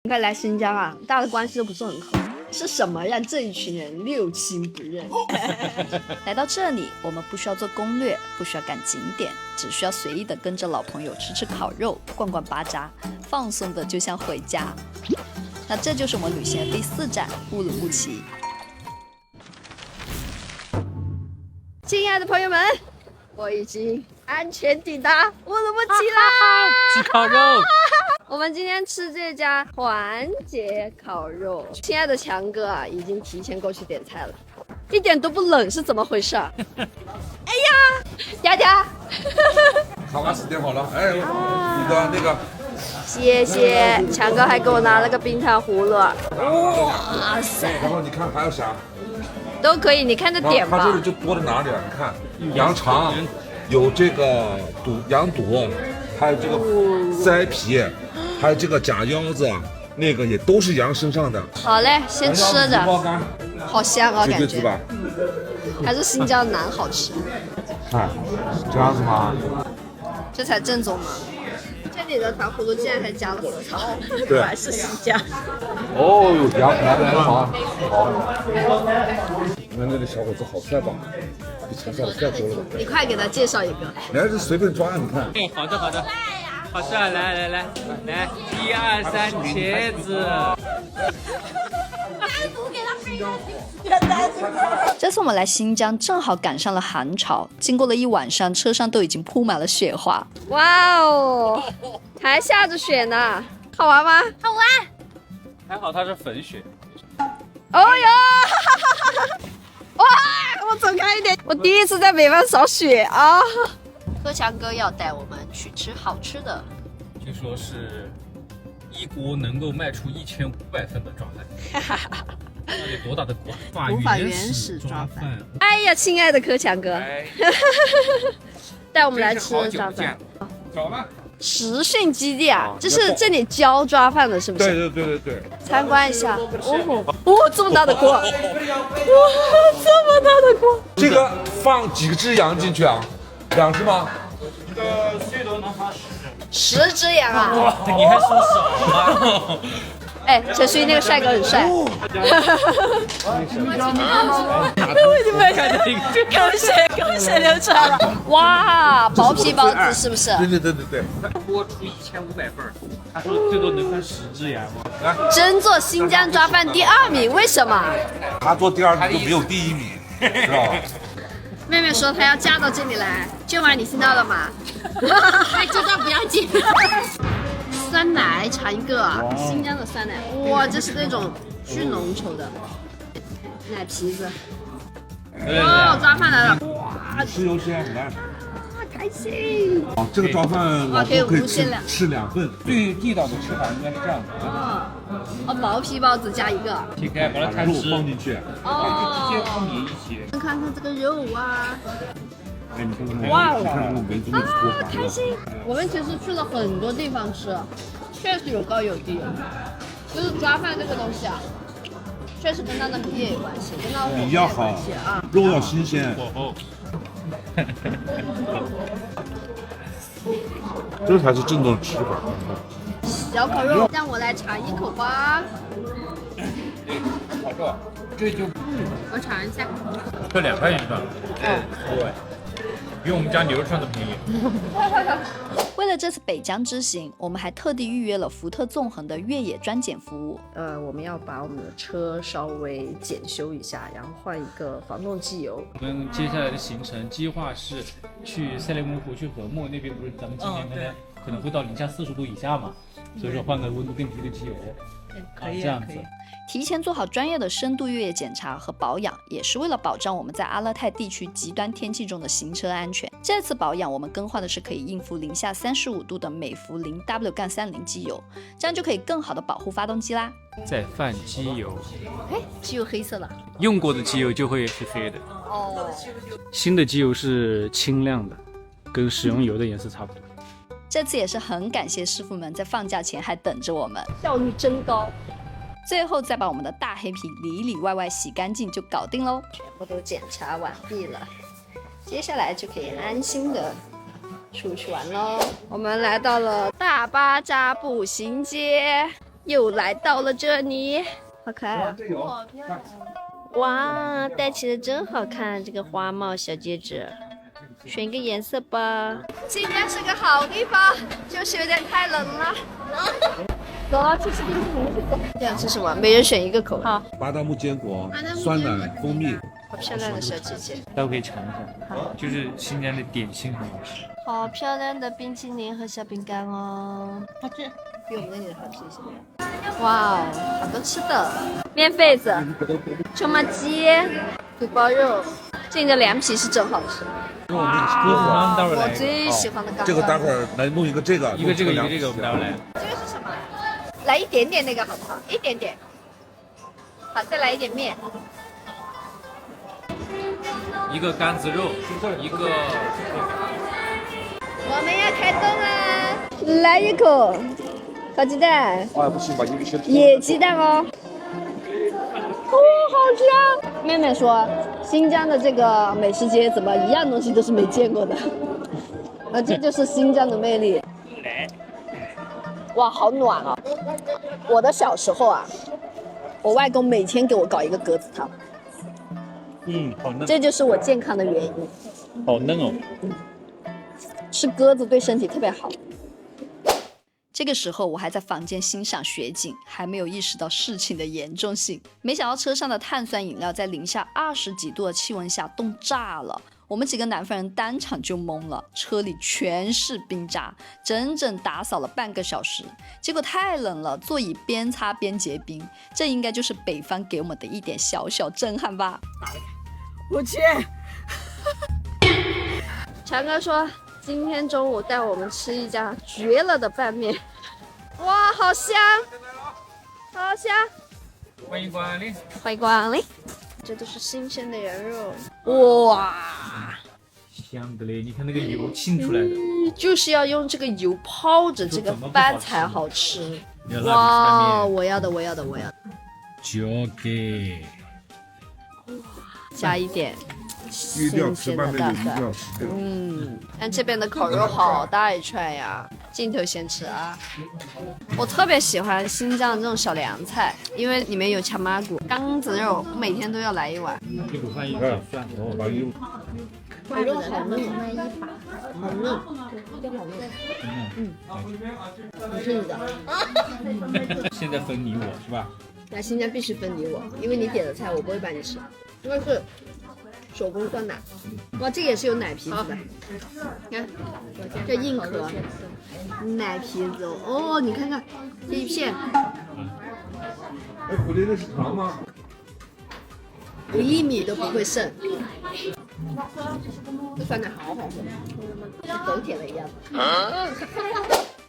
应该来新疆啊，大家的关系都不是很好，是什么让这一群人六亲不认？来到这里，我们不需要做攻略，不需要赶景点，只需要随意的跟着老朋友吃吃烤肉，逛逛巴扎，放松的就像回家。那这就是我们旅行的第4站乌鲁木齐。亲爱的朋友们，我已经安全抵达乌鲁木齐啦！吃烤肉。我们今天吃这家团结烤肉，亲爱的强哥啊，已经提前过去点菜了，一点都不冷，是怎么回事？哎呀，嗲嗲，好吧，点好了。哎，那个，谢谢强哥，还给我拿了个冰糖葫芦。哇塞，然后你看还有啥？都可以，你看着点吧。它这里就多在哪里啊？你看，羊肠，有这个羊肚，还有这个塞皮，还有这个假腰子，那个也都是羊身上的。好嘞，先吃着，好香啊，感觉。吧？还是新疆馕好吃。看，这样子吗？这才正宗嘛。这里的糖葫芦竟然还加了核桃，对果然是新疆。哦哟，羊来了好。你看那个小伙子好帅吧？比陈帅帅多了吧？你快给他介绍一个。来，这随便抓，你看。好的，好帅，来，1、2、3，茄子。这次我们来新疆，正好赶上了寒潮，经过了一晚上，车上都已经铺满了雪花。哇哦，还下着雪呢，好玩吗？好玩。还好它是粉雪。哦哟，哇！我走开一点，我第一次在北方扫雪啊。柯强哥要带我们去吃好吃的，听说是一锅能够卖出1500份的抓饭。那得多大的锅？法原始抓饭。哎呀，亲爱的柯强哥，带我们来吃抓饭。走吧。实训基地啊，这是这里教抓饭的，是不是？对。参观一下。哦，这么大的锅！哇，这么大的锅！这个放几只羊进去啊？2只吗？这个最多能放10只。10只羊啊！哇，你还说少吗？哎，陈旭那个帅哥很帅。口水流出来了。哇，薄皮包子是不是？对。锅出1500份，他说最多能放10只羊。争做新疆抓饭第2名，为什么？他做第2名就没有第1名，知道吧？妹妹说她要嫁到这里来，今晚你听到了吗？哎，这段不要剪。酸奶尝一个，新疆的酸奶，哇，这是那种巨浓稠的奶皮子。哦，抓饭来了，哇，吃油鲜很烂。开心。哦，这个抓饭哇，可以可以无限量吃2份。最地道的吃法应该是这样的：哦，薄皮包子加一个，切开把它把摊湿，肉放进去。哦，直接放你一起。看看这个肉啊，哎，你看，哇你看这个梅子的多滑。开心。我们其实去了很多地方吃，确实有高有低，就是抓饭这个东西啊，确实跟它的米也有关系，跟它的火候也有米要好关系啊。肉要新鲜。火候。这才是正宗的吃法。小烤肉，让我来尝一口吧。好吃，这就我尝一下。这2块钱一串，对，比我们家牛肉串的便宜。为了这次北疆之行，我们还特地预约了福特纵横的越野专检服务。我们要把我们的车稍微检修一下，然后换一个防冻机油。我们接下来的行程计划是去赛里木湖，去禾木那边，不是咱们今年可能会到零下40度以下嘛，所以说换个温度更低的机油。可以，这样子。提前做好专业的深度越野检查和保养，也是为了保障我们在阿勒泰地区极端天气中的行车安全。这次保养我们更换的是可以应付零下35度的美孚 0W-30 机油，这样就可以更好的保护发动机啦。再换机油，哎，机油黑色的。用过的机油就会是黑的，哦，新的机油是清亮的，跟食用油的颜色差不多。这次也是很感谢师傅们在放假前还等着我们，效率真高。最后再把我们的大黑皮里里外外洗干净就搞定喽。全部都检查完毕了，接下来就可以安心的出去玩喽。我们来到了大巴扎步行街，又来到了这里，好可爱啊！哇，戴起来真好看，这个花帽小戒指，选一个颜色吧。今天是个好地方，就是有点太冷了。走了，去吃冰淇淋去。这样吃什么？每人选一个口味。好，巴旦木坚果、酸奶、蜂蜜。好漂亮的小姐姐，待会可以尝一下，就是新疆的点心很好吃。好漂亮的冰淇淋和小饼干哦，好吃，比我们那里的好吃一些。哇哦，好多吃的，面痱子、椒麻鸡、肚包肉，这个凉皮是真好吃。哇，待会儿来我最喜欢的干。这个待会儿来弄一个这个，一个这个，我们待会儿来。这个是什么？来一点点那个好不好？一点点。好，再来一点面。一个干子肉，一个。我们要开动啦！来一口烤鸡蛋。哎，不行吧，有一些。野鸡蛋哦。哦，好吃啊！妹妹说，新疆的这个美食街怎么一样东西都是没见过的？这就是新疆的魅力。哇，好暖啊！我的小时候啊，我外公每天给我搞一个鸽子汤。好嫩。这就是我健康的原因。好嫩哦。吃鸽子对身体特别好。这个时候我还在房间欣赏雪景，还没有意识到事情的严重性。没想到车上的碳酸饮料在零下20几度的气温下冻炸了，我们几个南方人当场就懵了，车里全是冰渣，整整打扫了半个小时。结果太冷了，座椅边擦边结冰，这应该就是北方给我们的一点小小震撼吧。我去。强哥说今天中午带我们吃一家绝了的拌面，哇，好香，好香！欢迎光临，欢迎光临。这都是新鲜的羊肉，哇，香的嘞！你看那个油沁出来的，就是要用这个油泡着这个饭才好吃。哇，我要的，我要的，我要的。交给。加一点新鲜的大蒜。看这边的烤肉好大一串呀，镜头先吃啊。我特别喜欢新疆这种小凉菜，因为里面有炝麻骨、缸子肉，我每天都要来一碗。一股饭一碗蒜，烤肉好嫩，好嫩，我是你的。现在分你我是吧？来新疆必须分你我，因为你点的菜我不会帮你吃，因为是手工酸奶。哇，这个也是有奶皮子的，你看这硬壳奶皮子哦，你看看这一片。哎，回来那是糖吗？1厘米都不会剩。这酸奶好好喝，跟狗舔了一样。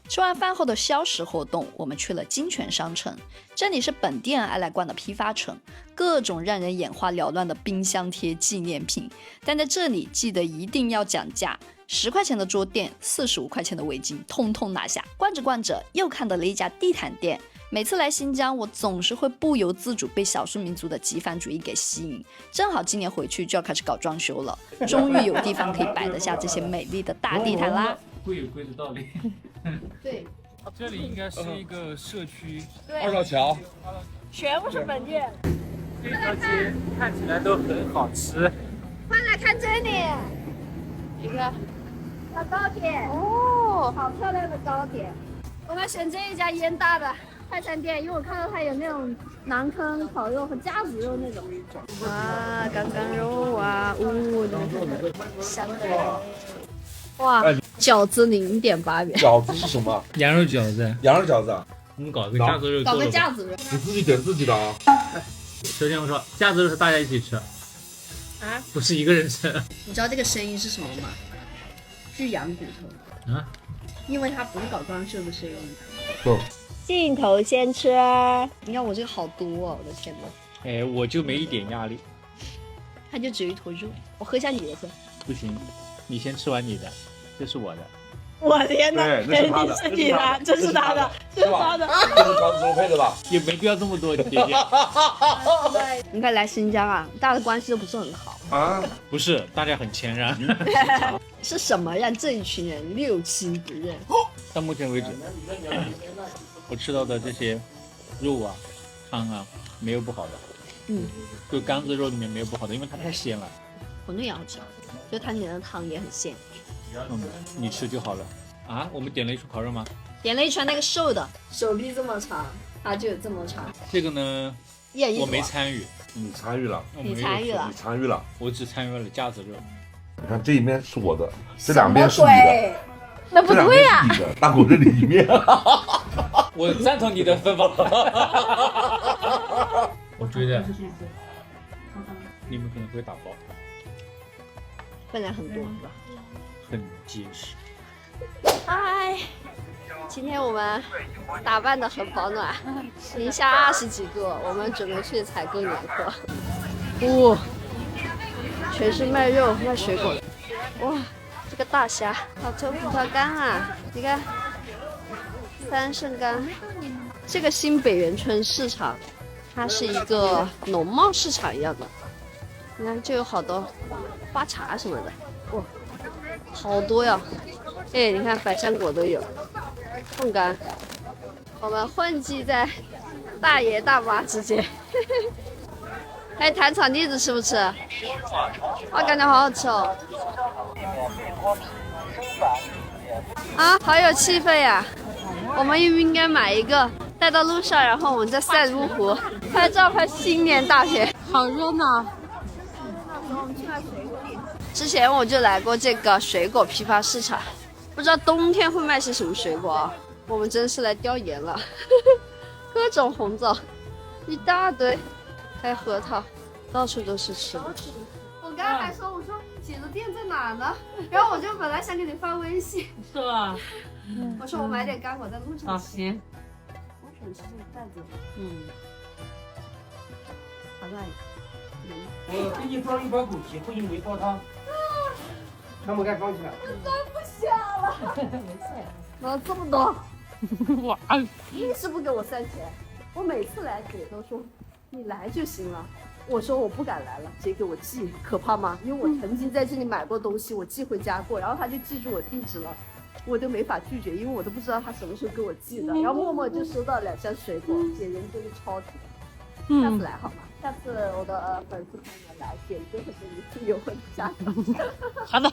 吃完饭后的消食活动，我们去了金泉商城，这里是本地人爱来逛的批发城，各种让人眼花缭乱的冰箱贴纪念品，但在这里记得一定要讲价，10块钱的桌垫，45块钱的围巾，通通拿下。逛着逛着，又看到了一家地毯店。每次来新疆，我总是会不由自主被少数民族的极繁主义给吸引。正好今年回去就要开始搞装修了，终于有地方可以摆得下这些美丽的大地毯啦。贵有贵的道理。对，这里应该是一个社区。二道桥，全部是本地人。这条街看起来都很好吃。快来看这里，一个小高铁哦，好漂亮的高铁。我们选这一家烟大的快餐店，因为我看到它有那种馕坑烤肉和架子肉那种。哇，刚刚肉啊，香的。哇，饺子0.8元。饺子是什么？羊肉饺子。羊肉饺子。我们搞个架子肉。搞个架子肉。你自己点自己的啊。首先我说，架子肉是大家一起吃，啊，不是一个人吃。你知道这个声音是什么吗？巨羊骨头。啊？因为它不是搞装修的声音。不。镜头先吃。你看我这个好多啊！我的天哪。哎，我就没一点压力。它就只有一坨肉。我喝一下你的先。不行，你先吃完你的，这是我的。我的天哪！对，那是他的，是你的，这是他的，这是他的。这是饺子肉配的吧？也没必要这么多，姐姐。你看来新疆啊，大家的关系都不是很好啊。不是，大家很谦让。是什么让这一群人六亲不认？到目前为止，我吃到的这些肉啊、汤啊，没有不好的。就干子肉里面没有不好的，因为它太鲜了。馄饨也好吃，就它里面的汤也很鲜。你吃就好了。啊，我们点了一串烤肉吗？点了一串那个瘦的，手臂这么长，它就有这么长。这个呢，我没参与。你参与了，你参与了，你参与了。我只参与了架子肉。你看这一面是我的，这两边是你的。那不对呀、你的大狗这里一面。我赞同你的分法。我觉得你们可能会打包，分量很多是吧？很结实。嗨，今天我们打扮得很保暖，零下20几度，我们准备去采购年货。哇，全是卖肉卖水果的。哇，这个大虾，好多葡萄干啊！你看，3圣干。这个新北园村市场，它是一个农贸市场一样的。你看，就有好多花茶什么的，哇，好多呀！哎，你看百香果都有，冻干，我们混迹在大爷大妈之间。还有糖炒栗子吃不吃？我感觉好好吃哦。啊，好有气氛呀！我们应该买一个带到路上，然后我们在赛如湖拍照拍新年大片，好热闹。之前我就来过这个水果批发市场，不知道冬天会卖些什么水果啊？我们真是来调研了，各种红枣，一大堆，还有核桃，到处都是吃的。我刚才还说，我说姐的店在哪呢？然后我就本来想给你发微信，是吧？我说我买点干果在路上吃。行。我想吃这个袋子。好大一个。我给你装一包枸杞，或者梅泡汤。全部给装起来。装不下了。没事。哪这么多？哇！硬是不给我3钱。我每次来姐都说你来就行了。我说我不敢来了，姐给我寄，可怕吗？因为我曾经在这里买过东西，我寄回家过，然后他就记住我地址了，我都没法拒绝，因为我都不知道他什么时候给我寄的。然后默默就收到2箱水果，姐人真的超级。下次来好吗？下次我的粉丝朋友来，姐就会给你寄邮回家。好的。